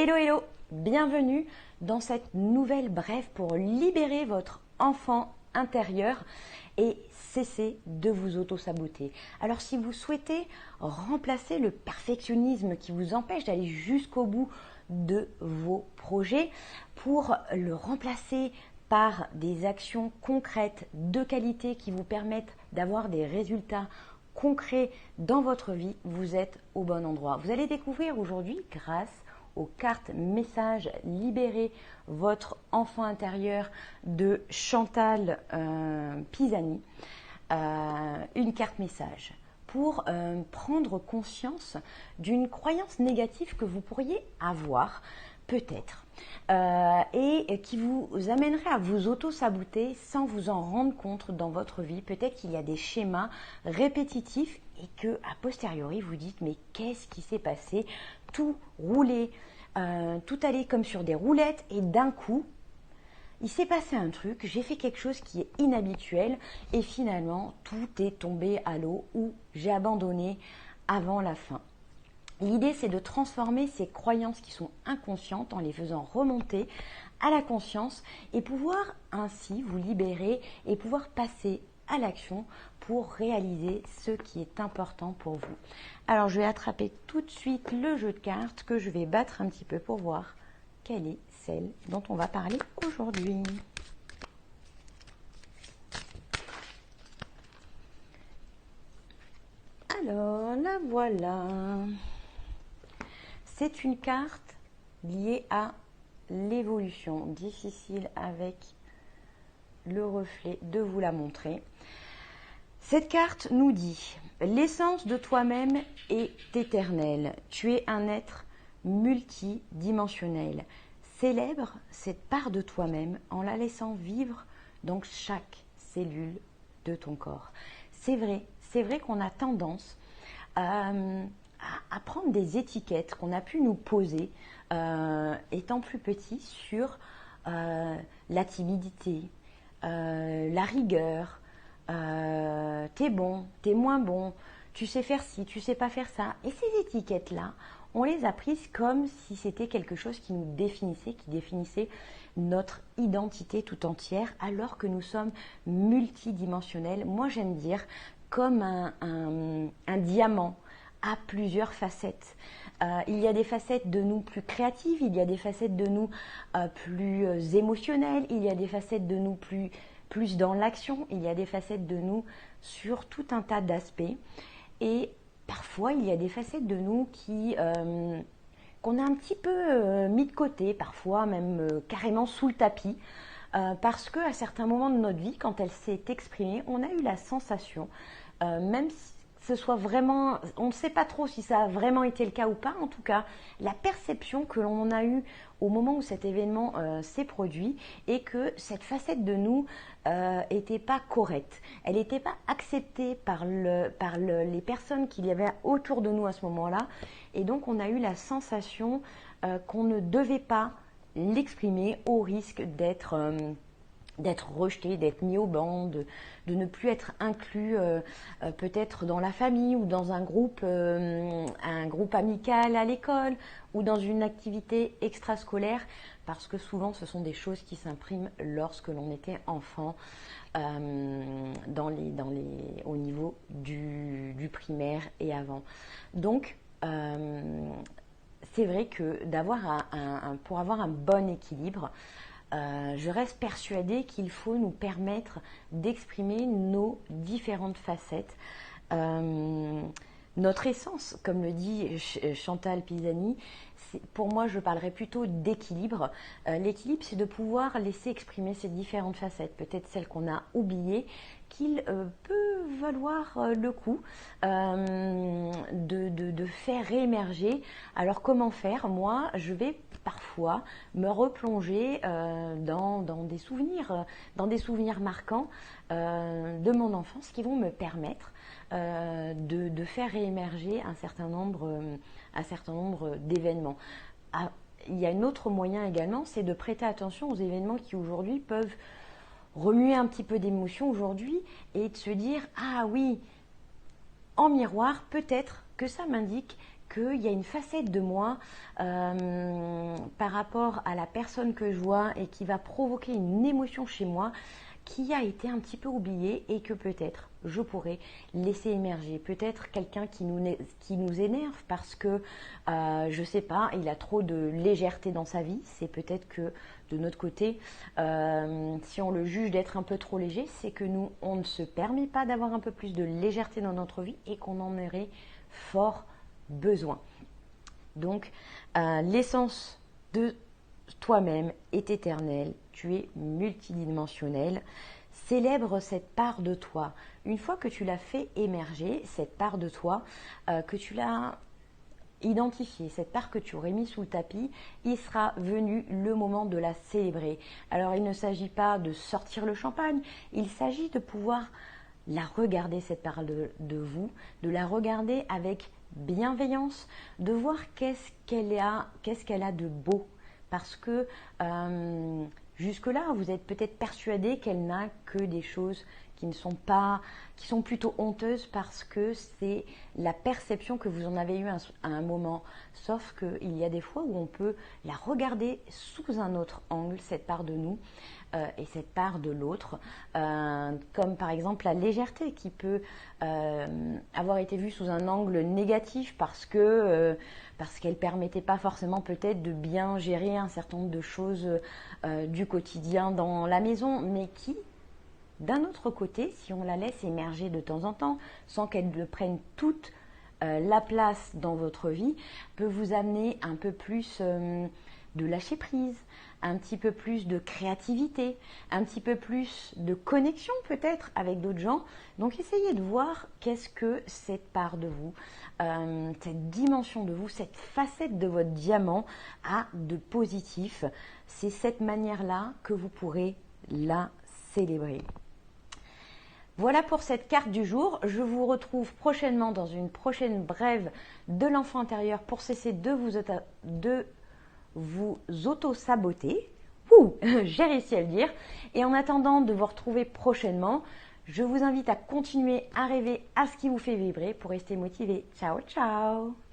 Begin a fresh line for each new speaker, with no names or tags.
Hello, hello, bienvenue dans cette nouvelle brève pour libérer votre enfant intérieur et cesser de vous auto-saboter. Alors si vous souhaitez remplacer le perfectionnisme qui vous empêche d'aller jusqu'au bout de vos projets, pour le remplacer par des actions concrètes de qualité qui vous permettent d'avoir des résultats concrets dans votre vie, vous êtes au bon endroit. Vous allez découvrir aujourd'hui, grâce aux cartes messages Libérer votre enfant intérieur de Chantal Pisani, une carte message pour prendre conscience d'une croyance négative que vous pourriez avoir peut-être et qui vous amènerait à vous auto-saboter sans vous en rendre compte dans votre vie. Peut-être qu'il y a des schémas répétitifs et que a posteriori vous dites mais qu'est-ce qui s'est passé? Tout roulait, tout allait comme sur des roulettes et d'un coup il s'est passé un truc, j'ai fait quelque chose qui est inhabituel et finalement tout est tombé à l'eau ou j'ai abandonné avant la fin. L'idée, c'est de transformer ces croyances qui sont inconscientes en les faisant remonter à la conscience et pouvoir ainsi vous libérer et pouvoir passer à l'action pour réaliser ce qui est important pour vous. Alors, je vais attraper tout de suite le jeu de cartes que je vais battre un petit peu pour voir quelle est celle dont on va parler aujourd'hui. Alors, la voilà. C'est une carte liée à l'évolution. Difficile avec le reflet de vous la montrer. Cette carte nous dit « L'essence de toi-même est éternelle. Tu es un être multidimensionnel. Célèbre cette part de toi-même en la laissant vivre dans chaque cellule de ton corps. » C'est vrai qu'on a tendance à prendre des étiquettes qu'on a pu nous poser étant plus petit sur la timidité, la rigueur, t'es bon, t'es moins bon, tu sais faire ci, tu sais pas faire ça. Et ces étiquettes-là, on les a prises comme si c'était quelque chose qui nous définissait, qui définissait notre identité tout entière, alors que nous sommes multidimensionnels. Moi, j'aime dire comme un diamant à plusieurs facettes. Il y a des facettes de nous plus créatives, il y a des facettes de nous plus émotionnelles, il y a des facettes de nous plus dans l'action, il y a des facettes de nous sur tout un tas d'aspects. Et parfois, il y a des facettes de nous qu'on a un petit peu mis de côté, parfois même carrément sous le tapis, parce qu'à certains moments de notre vie, quand elle s'est exprimée, on a eu la sensation, même si ce soit vraiment, on ne sait pas trop si ça a vraiment été le cas ou pas, en tout cas, la perception que l'on a eue au moment où cet événement s'est produit et que cette facette de nous n'était pas correcte. Elle n'était pas acceptée par les personnes qu'il y avait autour de nous à ce moment-là. Et donc, on a eu la sensation qu'on ne devait pas l'exprimer au risque d'être rejeté, d'être mis au banc, de ne plus être inclus peut-être dans la famille ou dans un groupe amical à l'école ou dans une activité extrascolaire, parce que souvent ce sont des choses qui s'impriment lorsque l'on était enfant au niveau du primaire et avant. Donc, c'est vrai que pour avoir un bon équilibre, je reste persuadée qu'il faut nous permettre d'exprimer nos différentes facettes. Notre essence, comme le dit Chantal Pisani, pour moi je parlerais plutôt d'équilibre. L'équilibre, c'est de pouvoir laisser exprimer ces différentes facettes, peut-être celles qu'on a oubliées, qu'il peut valoir le coup de faire réémerger. Alors comment faire? Moi, je vais parfois me replonger dans des souvenirs marquants de mon enfance qui vont me permettre de faire réémerger un certain nombre d'événements. Il y a un autre moyen également, c'est de prêter attention aux événements qui aujourd'hui peuvent remuer un petit peu d'émotion aujourd'hui et de se dire « Ah oui, en miroir, peut-être que ça m'indique qu'il y a une facette de moi par rapport à la personne que je vois et qui va provoquer une émotion chez moi qui a été un petit peu oubliée et que peut-être je pourrais laisser émerger. Peut-être quelqu'un qui nous énerve parce que, je ne sais pas, il a trop de légèreté dans sa vie. C'est peut-être que de notre côté, si on le juge d'être un peu trop léger, c'est que nous, on ne se permet pas d'avoir un peu plus de légèreté dans notre vie et qu'on en aurait fort besoin. Donc, l'essence de toi-même est éternelle, tu es multidimensionnel. Célèbre cette part de toi. Une fois que tu l'as fait émerger, cette part de toi, que tu l'as identifiée, cette part que tu aurais mis sous le tapis, il sera venu le moment de la célébrer. Alors, il ne s'agit pas de sortir le champagne, il s'agit de pouvoir la regarder, cette part de vous, de la regarder avec bienveillance, de voir qu'est-ce qu'elle a de beau. Parce que jusque-là, vous êtes peut-être persuadé qu'elle n'a que des choses qui sont plutôt honteuses parce que c'est la perception que vous en avez eue à un moment. Sauf qu'il y a des fois où on peut la regarder sous un autre angle, cette part de nous et cette part de l'autre, comme par exemple la légèreté qui peut avoir été vue sous un angle négatif parce qu'elle ne permettait pas forcément peut-être de bien gérer un certain nombre de choses du quotidien dans la maison, mais qui, d'un autre côté, si on la laisse émerger de temps en temps, sans qu'elle ne prenne toute la place dans votre vie, peut vous amener un peu plus de lâcher prise, un petit peu plus de créativité, un petit peu plus de connexion peut-être avec d'autres gens. Donc essayez de voir qu'est-ce que cette part de vous, cette dimension de vous, cette facette de votre diamant a de positif. C'est cette manière-là que vous pourrez la célébrer. Voilà pour cette carte du jour. Je vous retrouve prochainement dans une prochaine brève de l'enfant intérieur pour cesser de vous auto-saboter. J'ai réussi à le dire. Et en attendant de vous retrouver prochainement, je vous invite à continuer à rêver à ce qui vous fait vibrer pour rester motivé. Ciao, ciao!